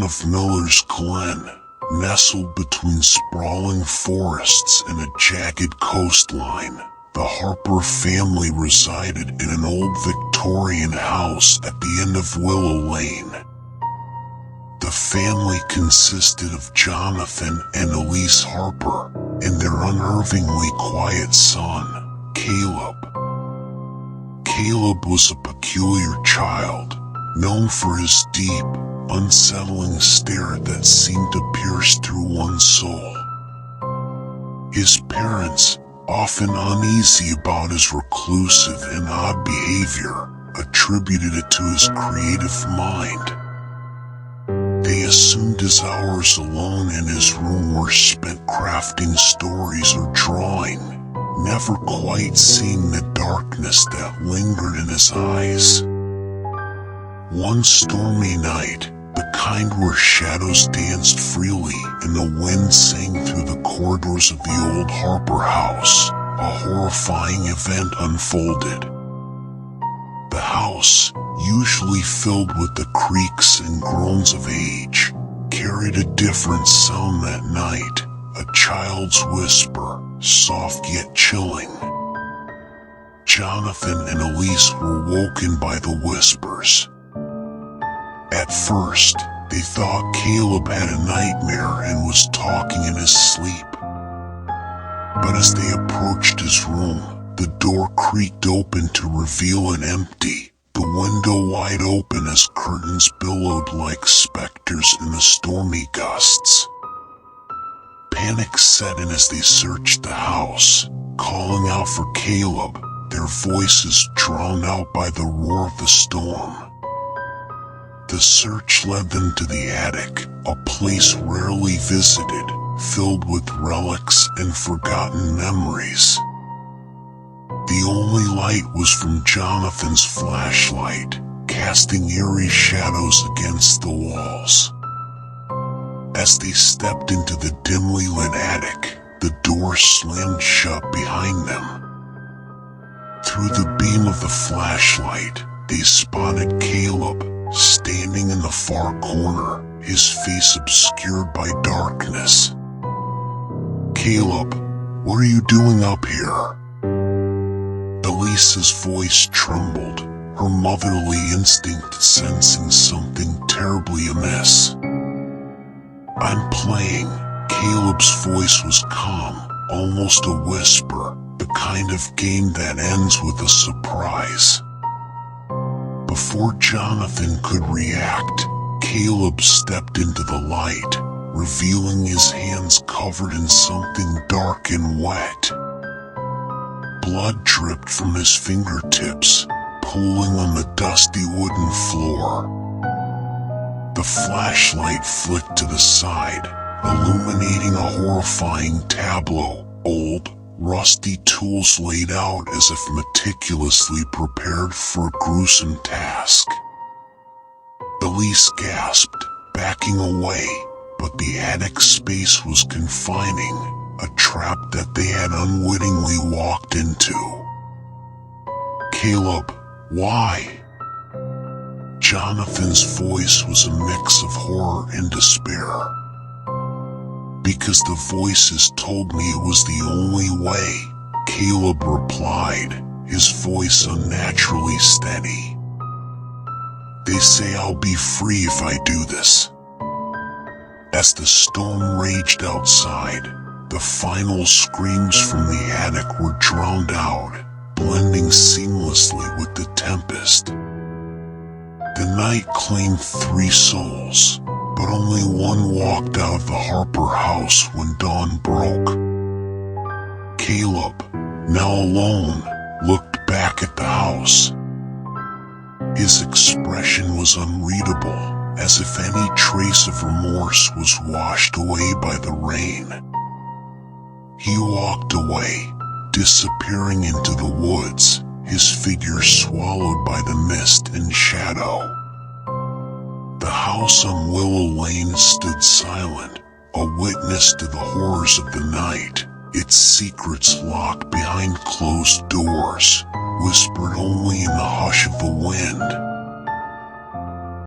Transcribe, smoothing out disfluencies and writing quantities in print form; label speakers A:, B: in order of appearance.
A: of Miller's Glen, nestled between sprawling forests and a jagged coastline, the Harper family resided in an old Victorian house at the end of Willow Lane. The family consisted of Jonathan and Elise Harper and their unnervingly quiet son, Caleb. Caleb was a peculiar child, known for his deep, unsettling stare that seemed to pierce through one's soul. His parents, often uneasy about his reclusive and odd behavior, attributed it to his creative mind. They assumed his hours alone in his room were spent crafting stories or drawing, never quite seeing the darkness that lingered in his eyes. One stormy night, the kind where shadows danced freely and the wind sang through the corridors of the old Harper house, a horrifying event unfolded. The house, usually filled with the creaks and groans of age, carried a different sound that night, a child's whisper, soft yet chilling. Jonathan and Elise were woken by the whispers. At first, they thought Caleb had a nightmare and was talking in his sleep. But as they approached his room, the door creaked open to reveal an empty, the window wide open as curtains billowed like specters in the stormy gusts. Panic set in as they searched the house, calling out for Caleb, their voices drowned out by the roar of the storm. The search led them to the attic, a place rarely visited, filled with relics and forgotten memories. The only light was from Jonathan's flashlight, casting eerie shadows against the walls. As they stepped into the dimly lit attic, the door slammed shut behind them. Through the beam of the flashlight, they spotted Caleb, standing in the far corner, his face obscured by darkness. "Caleb, what are you doing up here?" Elise's voice trembled, her motherly instinct sensing something terribly amiss. "I'm playing." Caleb's voice was calm, almost a whisper, the kind of game that ends with a surprise. Before Jonathan could react, Caleb stepped into the light, revealing his hands covered in something dark and wet. Blood dripped from his fingertips, pooling on the dusty wooden floor. The flashlight flicked to the side, illuminating a horrifying tableau, old, rusty tools laid out as if meticulously prepared for a gruesome task. Elise gasped, backing away, but the attic space was confining, a trap that they had unwittingly walked into. "Caleb, why?" Jonathan's voice was a mix of horror and despair. "Because the voices told me it was the only way," Caleb replied, his voice unnaturally steady. "They say I'll be free if I do this." As the storm raged outside, the final screams from the attic were drowned out, blending seamlessly with the tempest. The night claimed 3 souls, but only one walked out of the Harper house when dawn broke. Caleb, now alone, looked back at the house. His expression was unreadable, as if any trace of remorse was washed away by the rain. He walked away, disappearing into the woods, his figure swallowed by the mist and shadow. The house on Willow Lane stood silent, a witness to the horrors of the night, its secrets locked behind closed doors, whispered only in the hush of the wind.